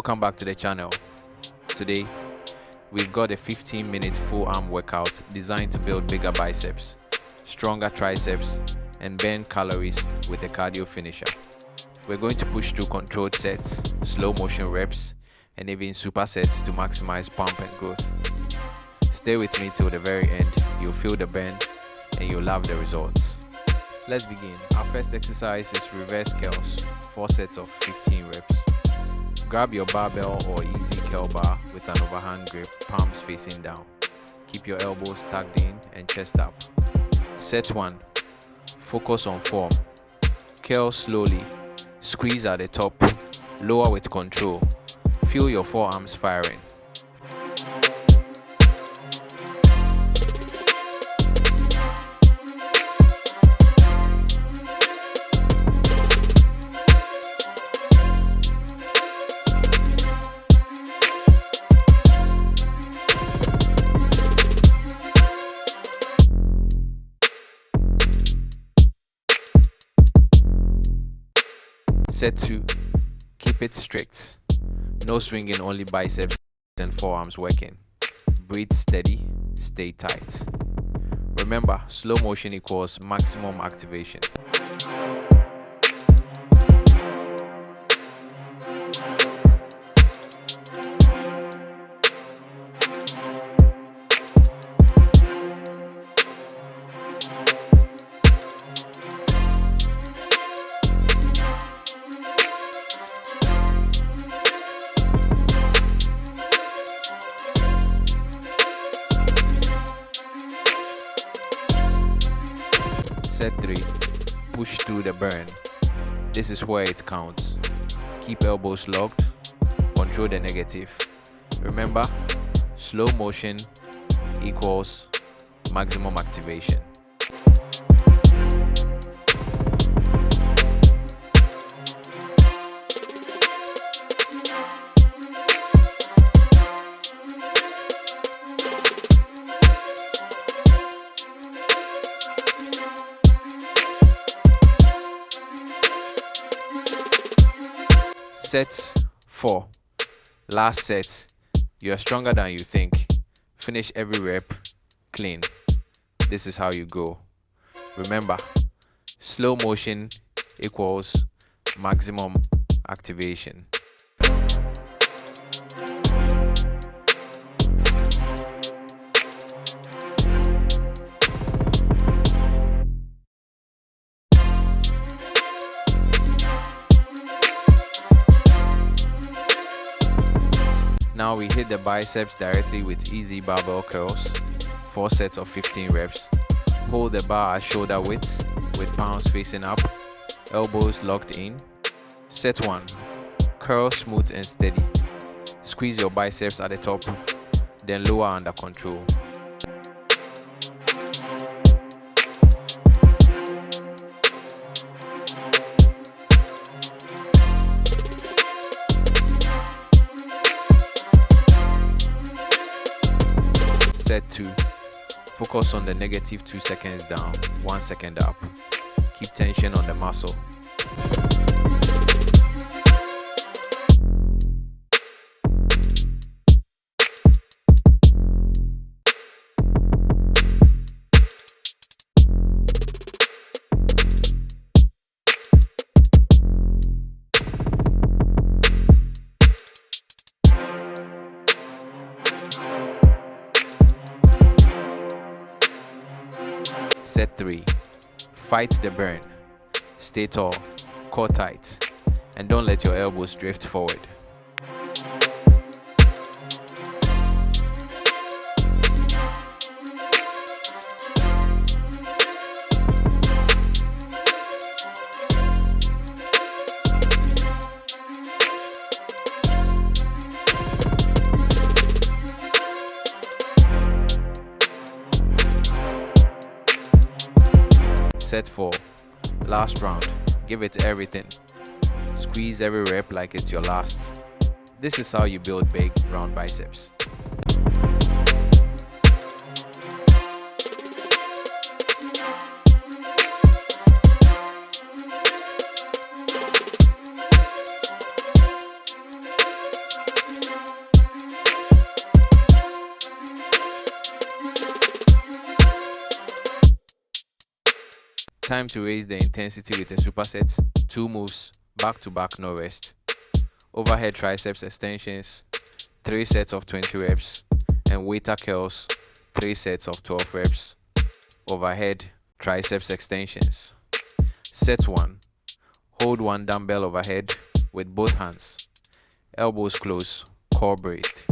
Welcome back to the channel. Today we've got a 15-minute full arm workout designed to build bigger biceps, stronger triceps, and burn calories with a cardio finisher. We're going to push through controlled sets, slow motion reps, and even supersets to maximize pump and growth. Stay with me till the very end. You'll feel the burn and you'll love the results. Let's begin. Our first exercise is reverse curls, 4 sets of 15 reps. Grab your barbell or easy curl bar with an overhand grip, palms facing down. Keep your elbows tucked in and chest up. Set 1. Focus on form. Curl slowly. Squeeze at the top. Lower with control. Feel your forearms firing. Set 2. Keep it strict. No swinging, only biceps and forearms working. Breathe steady, stay tight. Remember, slow motion equals maximum activation. Set 3. Push through the burn. This is where it counts. Keep elbows locked. Control the negative. Remember, slow motion equals maximum activation. Set 4. Last set. You are stronger than you think. Finish every rep clean. This is how you go. Remember, slow motion equals maximum activation. Now we hit the biceps directly with easy barbell curls, 4 sets of 15 reps. Hold the bar at shoulder width with palms facing up, elbows locked in. Set 1. Curl smooth and steady. Squeeze your biceps at the top, then lower under control. Set 2. Focus on the negative 2 seconds down, 1 second up. Keep tension on the muscle. Set 3. Fight the burn. Stay tall, core tight, and don't let your elbows drift forward. Set 4. Last round. Give it everything. Squeeze every rep like it's your last. This is how you build big, round biceps. Time to raise the intensity with a superset. 2 moves, back to back, no rest. Overhead triceps extensions, 3 sets of 20 reps, and waiter curls, 3 sets of 12 reps. Overhead triceps extensions. Set 1. Hold one dumbbell overhead with both hands. Elbows close, core braced.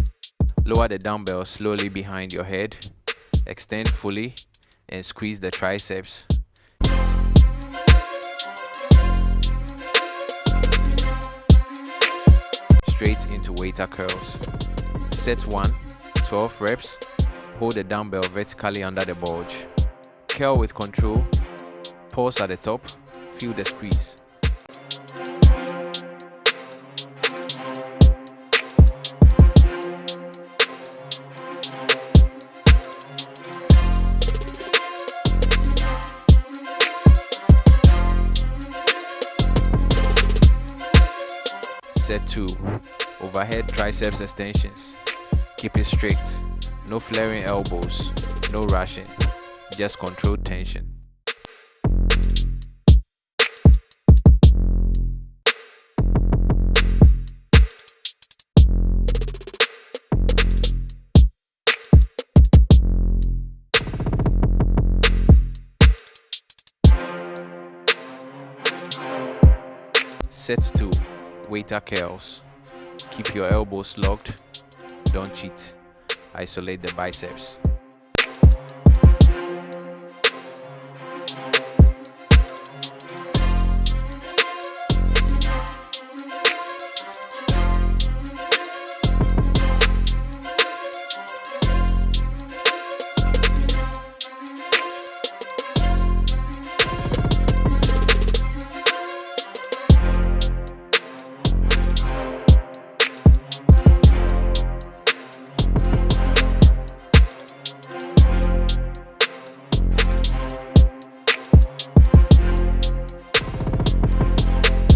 Lower the dumbbell slowly behind your head. Extend fully and squeeze the triceps. Straight into waiter curls. Set 1, 12 reps. Hold the dumbbell vertically under the bulge. Curl with control. Pause at the top. Feel the squeeze. Set 2. Overhead triceps extensions. Keep it straight. No flaring elbows. No rushing. Just controlled tension. Set 2. Waiter curls. Keep your elbows locked. Don't cheat. Isolate the biceps.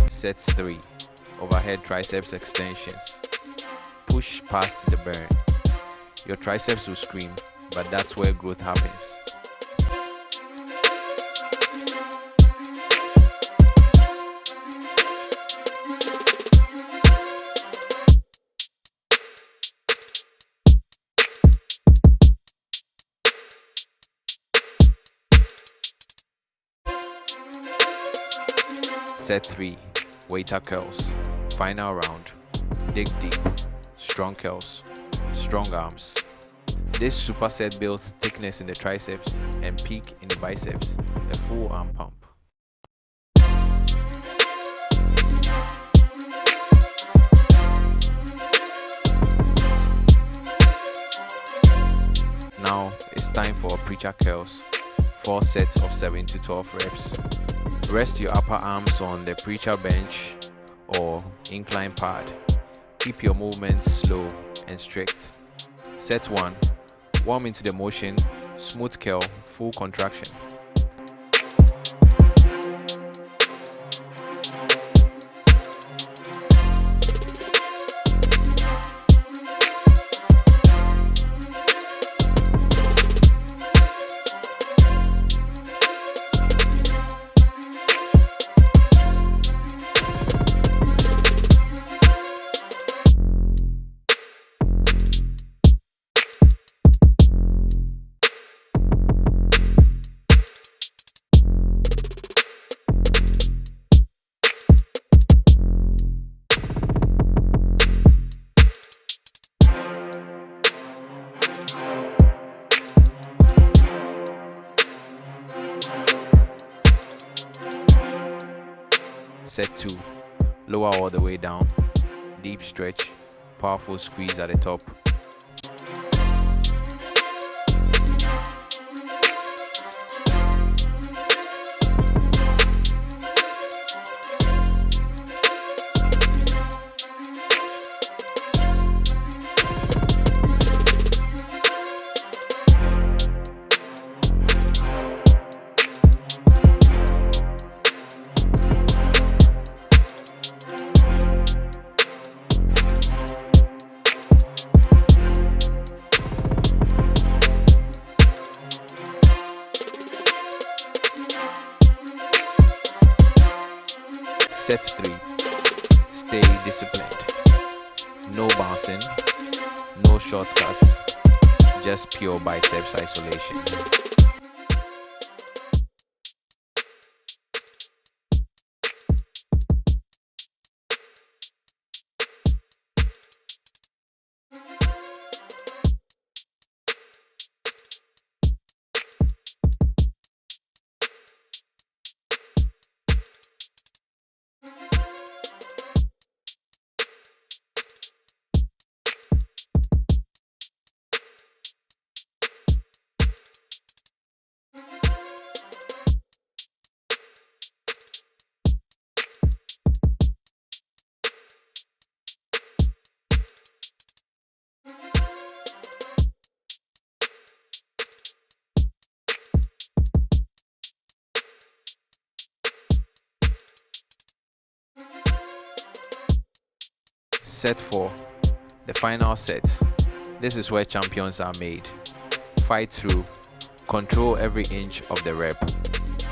Set 3. Overhead triceps extensions. Push past the burn. Your triceps will scream, but that's where growth happens. Set 3. Waiter curls. Final round. Dig deep. Strong curls. Strong arms. This superset builds thickness in the triceps and peak in the biceps. A full arm pump. Now it's time for preacher curls. 4 sets of 7 to 12 reps. Rest your upper arms on the preacher bench or incline pad. Keep your movements slow and strict. Set 1. Warm into the motion. Smooth curl, full contraction. Set 2. Lower all the way down. Deep stretch. Powerful squeeze at the top. No bouncing, no shortcuts, just pure biceps isolation. Set 4, the final set. This is where champions are made. Fight through, control every inch of the rep.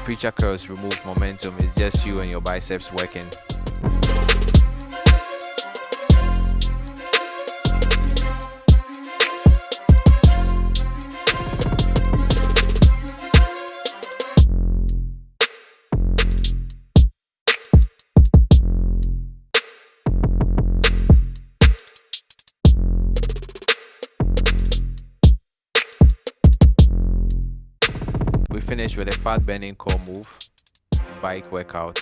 Preacher curls remove momentum, it's just you and your biceps working. We finish with a fat burning core move, bike workout.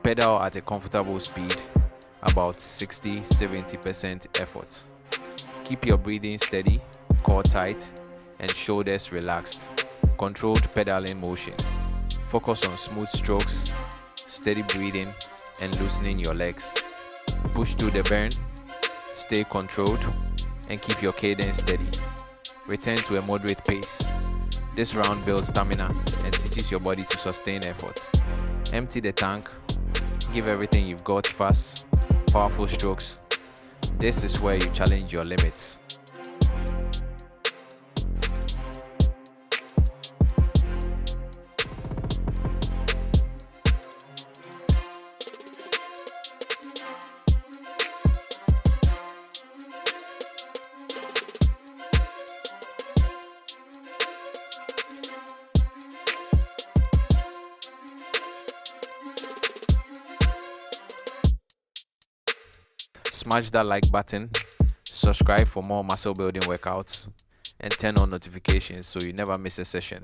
Pedal at a comfortable speed, about 60-70% effort. Keep your breathing steady, core tight, and shoulders relaxed. Controlled pedaling motion. Focus on smooth strokes, steady breathing, and loosening your legs. Push through the burn, stay controlled, and keep your cadence steady. Return to a moderate pace. This round builds stamina and teaches your body to sustain effort. Empty the tank, give everything you've got fast, powerful strokes. This is where you challenge your limits. Smash that like button, subscribe for more muscle building workouts, and turn on notifications so you never miss a session.